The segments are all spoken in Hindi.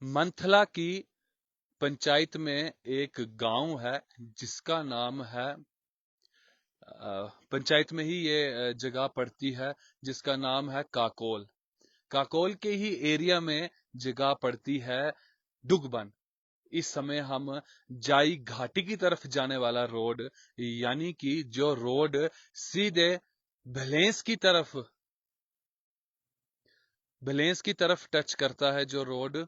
मंथला की पंचायत में एक गांव है जिसका नाम है पंचायत में ही ये जगह पड़ती है जिसका नाम है काकोल। काकोल के ही एरिया में जगह पड़ती है डुगबन। इस समय हम जाई घाटी की तरफ जाने वाला रोड, यानी कि जो रोड सीधे भलेंस की तरफ टच करता है, जो रोड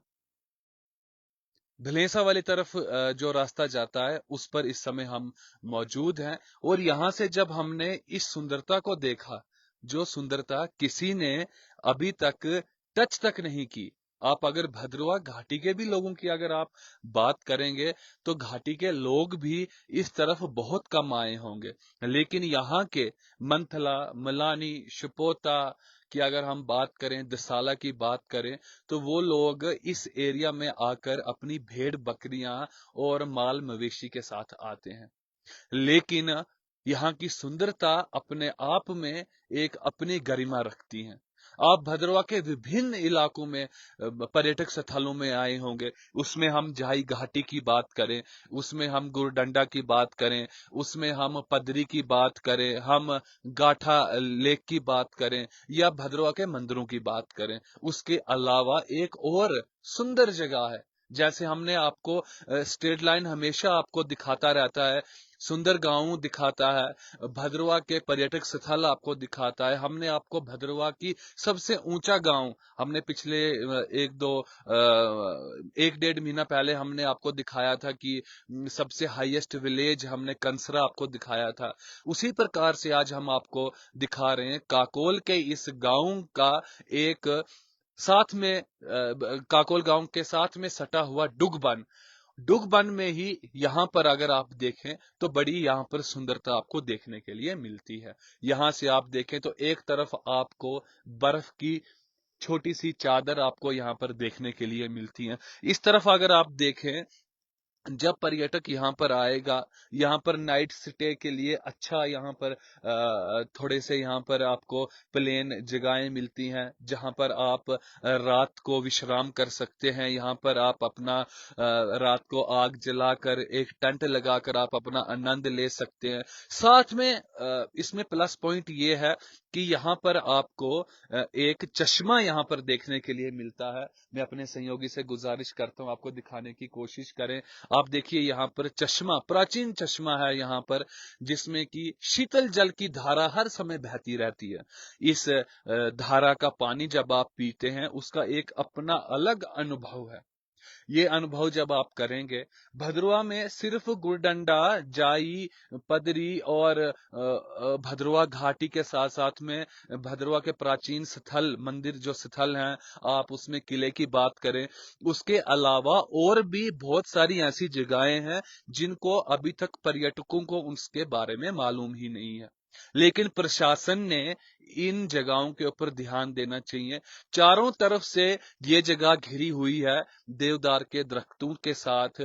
भलेसा वाली तरफ जो रास्ता जाता है उस पर इस समय हम मौजूद हैं। और यहां से जब हमने इस सुंदरता को देखा, जो सुंदरता किसी ने अभी तक टच तक नहीं की। आप अगर भद्रवा घाटी के भी लोगों की अगर आप बात करेंगे तो घाटी के लोग भी इस तरफ बहुत कम आए होंगे, लेकिन यहाँ के मंथला, मलानी, शपोता की अगर हम बात करें, दसाला की बात करें, तो वो लोग इस एरिया में आकर अपनी भेड़ बकरियां और माल मवेशी के साथ आते हैं। लेकिन यहाँ की सुंदरता अपने आप में एक अपनी गरिमा रखती है। आप भद्रवा के विभिन्न इलाकों में पर्यटक स्थलों में आए होंगे। उसमें हम जाई घाटी की बात करें, उसमें हम गुरडंडा की बात करें, उसमें हम पदरी की बात करें, हम गाठा लेक की बात करें, या भद्रवा के मंदिरों की बात करें। उसके अलावा एक और सुंदर जगह है, जैसे हमने आपको स्ट्रेट लाइन हमेशा आपको दिखाता रहता है, सुंदर गांव दिखाता है, भद्रवा के पर्यटक स्थल आपको दिखाता है। हमने आपको भद्रवा की सबसे ऊंचा गांव हमने पिछले एक डेढ़ महीना पहले हमने आपको दिखाया था कि सबसे हाईएस्ट विलेज हमने कंसरा आपको दिखाया था। उसी प्रकार से आज हम आपको दिखा रहे हैं काकोल के इस गांव का एक साथ में काकोल गांव के साथ में सटा हुआ डुगबन। डुगबन में ही यहाँ पर अगर आप देखें तो बड़ी यहाँ पर सुंदरता आपको देखने के लिए मिलती है। यहाँ से आप देखें तो एक तरफ आपको बर्फ की छोटी सी चादर आपको यहाँ पर देखने के लिए मिलती है। इस तरफ अगर आप देखें, जब पर्यटक यहाँ पर आएगा, यहाँ पर नाइट स्टे के लिए अच्छा यहाँ पर थोड़े से यहाँ पर आपको प्लेन जगहें मिलती हैं जहाँ पर आप रात को विश्राम कर सकते हैं। यहाँ पर आप अपना रात को आग जलाकर एक टेंट लगाकर आप अपना आनंद ले सकते हैं। साथ में इसमें प्लस पॉइंट ये है कि यहाँ पर आपको एक चश्मा यहाँ पर देखने के लिए मिलता है। मैं अपने सहयोगी से गुजारिश करता हूँ आपको दिखाने की कोशिश करें। आप देखिए यहाँ पर चश्मा, प्राचीन चश्मा है यहाँ पर, जिसमें कि शीतल जल की धारा हर समय बहती रहती है। इस धारा का पानी जब आप पीते हैं उसका एक अपना अलग अनुभव है। ये अनुभव जब आप करेंगे, भद्रवा में सिर्फ गुरडंडा, जाई, पदरी और भद्रवा घाटी के साथ साथ में भद्रवा के प्राचीन स्थल, मंदिर जो स्थल हैं, आप उसमें किले की बात करें, उसके अलावा और भी बहुत सारी ऐसी जगहें हैं जिनको अभी तक पर्यटकों को उसके बारे में मालूम ही नहीं है। लेकिन प्रशासन ने इन जगहों के ऊपर ध्यान देना चाहिए। चारों तरफ से ये जगह घिरी हुई है देवदार के दरख्तों के साथ,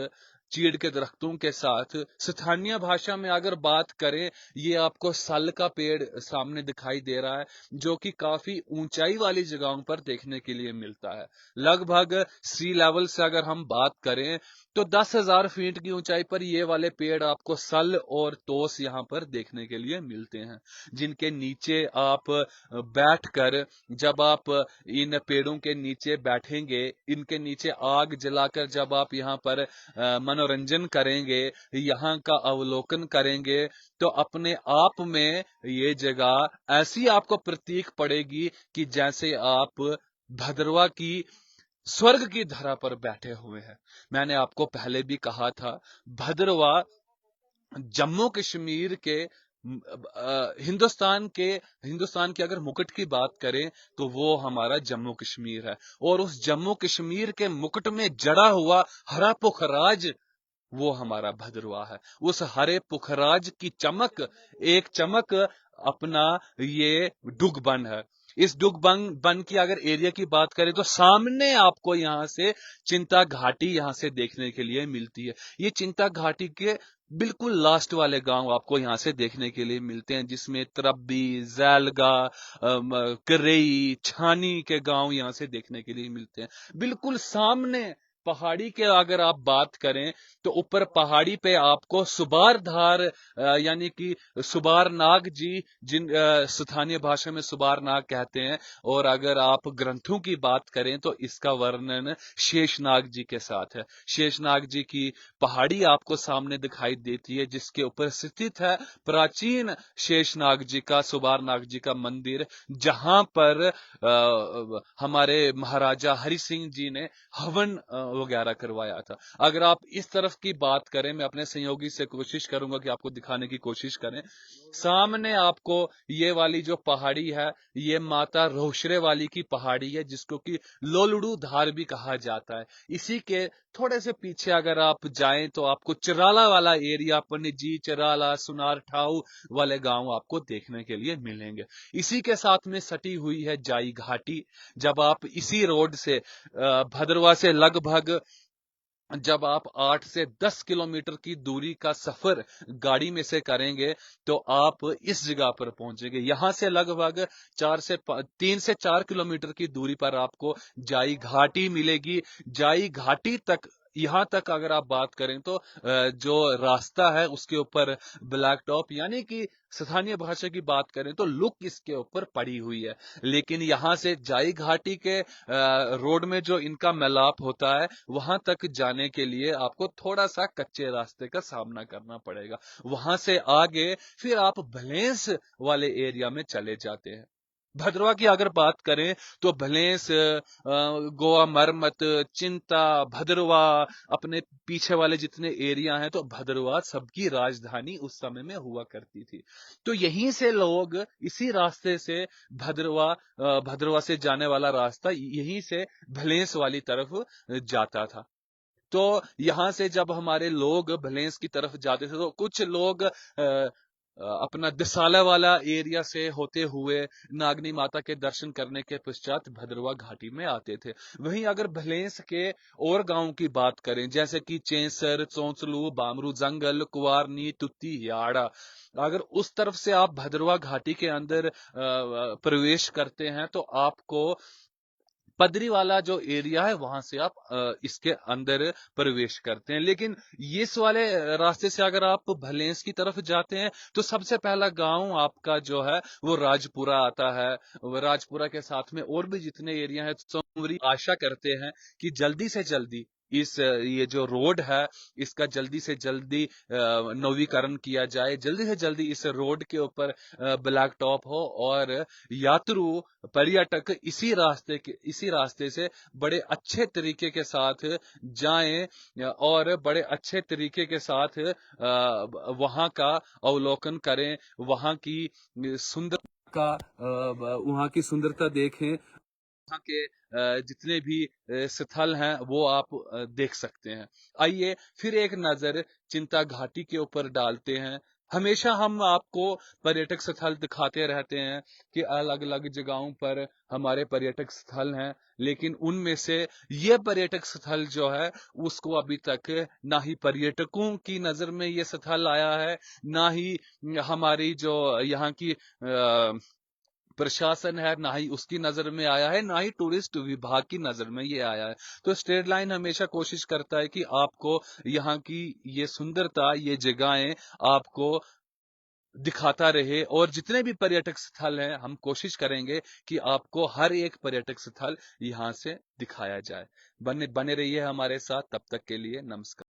चीड़ के दरख्तों के साथ। स्थानीय भाषा में अगर बात करें, ये आपको सल का पेड़ सामने दिखाई दे रहा है, जो कि काफी ऊंचाई वाली जगहों पर देखने के लिए मिलता है। लगभग सी लेवल से अगर हम बात करें तो 10,000 फीट की ऊंचाई पर ये वाले पेड़ आपको सल और तोस यहाँ पर देखने के लिए मिलते हैं, जिनके नीचे आप बैठकर, जब आप इन पेड़ों के नीचे बैठेंगे, इनके नीचे आग जलाकर जब आप यहाँ पर मनोरंजन करेंगे, यहाँ का अवलोकन करेंगे, तो अपने आप में ये जगह ऐसी आपको प्रतीक पड़ेगी कि जैसे आप भद्रवा की स्वर्ग की धरा पर बैठे हुए हैं। मैंने आपको पहले भी कहा था, भद्रवा जम्मू कश्मीर के हिंदुस्तान के अगर मुकुट की बात करें तो वो हमारा जम्मू कश्मीर है। और उस जम्मू कश्मीर के मुकुट में जड़ा हुआ हरा पुखराज, वो हमारा भद्रवा है। उस हरे पुखराज की चमक, एक चमक अपना ये डुगबन है। इस डुगबन बन की अगर एरिया की बात करें तो सामने आपको यहाँ से चिंता घाटी यहाँ से देखने के लिए मिलती है। ये चिंता घाटी के बिल्कुल लास्ट वाले गांव आपको यहाँ से देखने के लिए मिलते हैं, जिसमें त्रब्बी, जैलगा, करेई, छानी के गांव यहाँ से देखने के लिए मिलते हैं। बिल्कुल सामने पहाड़ी के अगर आप बात करें तो ऊपर पहाड़ी पे आपको सुबारधार यानी कि सुबारनाग जी, जिन स्थानीय भाषा में सुबारनाग कहते हैं, और अगर आप ग्रंथों की बात करें तो इसका वर्णन शेषनाग जी के साथ है। शेषनाग जी की पहाड़ी आपको सामने दिखाई देती है, जिसके ऊपर स्थित है प्राचीन शेषनाग जी का, सुबारनाग जी का मंदिर, जहां पर हमारे महाराजा हरि सिंह जी ने हवन वगैरह करवाया था। अगर आप इस तरफ की बात करें, मैं अपने सहयोगी से कोशिश करूंगा कि आपको दिखाने की कोशिश करें। सामने आपको ये वाली जो पहाड़ी है, ये माता रोशरे वाली की पहाड़ी है, जिसको कि लोलड़ू धार भी कहा जाता है। इसी के थोड़े से पीछे अगर आप जाएं तो आपको चिराला वाला एरिया, पनिजी, चिराला, सुनार ठाऊ वाले गांव आपको देखने के लिए मिलेंगे। इसी के साथ में सटी हुई है जाई घाटी। जब आप इसी रोड से भद्रवा से लगभग जब आप 8 से 10 किलोमीटर की दूरी का सफर गाड़ी में से करेंगे तो आप इस जगह पर पहुंचेंगे। यहां से लगभग 3 से 4 किलोमीटर की दूरी पर आपको जाई घाटी मिलेगी। जाई घाटी तक, यहां तक अगर आप बात करें तो जो रास्ता है उसके ऊपर ब्लैक टॉप, यानी कि स्थानीय भाषा की बात करें तो लुक इसके ऊपर पड़ी हुई है। लेकिन यहां से जाई घाटी के रोड में जो इनका मिलाप होता है, वहां तक जाने के लिए आपको थोड़ा सा कच्चे रास्ते का सामना करना पड़ेगा। वहां से आगे फिर आप भलेंस वाले एरिया में चले जाते हैं। भद्रवा की अगर बात करें तो भलेंस, गोवा मरमत, चिंता, भद्रवा, अपने पीछे वाले जितने एरिया हैं, तो भद्रवा सबकी राजधानी उस समय में हुआ करती थी। तो यहीं से लोग इसी रास्ते से भद्रवा से जाने वाला रास्ता यहीं से भलेंस वाली तरफ जाता था। तो यहां से जब हमारे लोग भलेंस की तरफ जाते थे तो कुछ लोग अपना दिसाला वाला एरिया से होते हुए नागनी माता के दर्शन करने के पश्चात भद्रवा घाटी में आते थे। वहीं अगर भलेंस के और गांव की बात करें, जैसे कि चेंसर, चौंसलू, बामरू जंगल, कुवारनी, तुत्ती, याड़ा, अगर उस तरफ से आप भद्रवा घाटी के अंदर प्रवेश करते हैं तो आपको पदरी वाला जो एरिया है वहां से आप इसके अंदर प्रवेश करते हैं। लेकिन इस वाले रास्ते से अगर आप भलेंस की तरफ जाते हैं तो सबसे पहला गांव आपका जो है वो राजपुरा आता है। वो राजपुरा के साथ में और भी जितने एरिया है, सोमवरी आशा करते हैं कि जल्दी से जल्दी ये जो रोड है इसका जल्दी से जल्दी नवीकरण किया जाए, जल्दी से जल्दी इस रोड के ऊपर ब्लैक टॉप हो और यात्रु पर्यटक इसी रास्ते से बड़े अच्छे तरीके के साथ जाएं और बड़े अच्छे तरीके के साथ वहां का अवलोकन करें, वहां की सुंदरता देखें, वहां के जितने भी स्थल हैं वो आप देख सकते हैं। आइए फिर एक नजर चिंता घाटी के ऊपर डालते हैं। हमेशा हम आपको पर्यटक स्थल दिखाते रहते हैं कि अलग अलग जगहों पर हमारे पर्यटक स्थल हैं, लेकिन उनमें से ये पर्यटक स्थल जो है उसको अभी तक ना ही पर्यटकों की नजर में ये स्थल आया है, ना ही हमारी जो यहाँ की प्रशासन है, ना ही उसकी नजर में आया है, ना ही टूरिस्ट विभाग की नजर में ये आया है। तो स्टेट लाइन हमेशा कोशिश करता है कि आपको यहाँ की ये सुंदरता, ये जगहें आपको दिखाता रहे, और जितने भी पर्यटक स्थल हैं हम कोशिश करेंगे कि आपको हर एक पर्यटक स्थल यहाँ से दिखाया जाए। बने बने रहिए हमारे साथ, तब तक के लिए नमस्कार।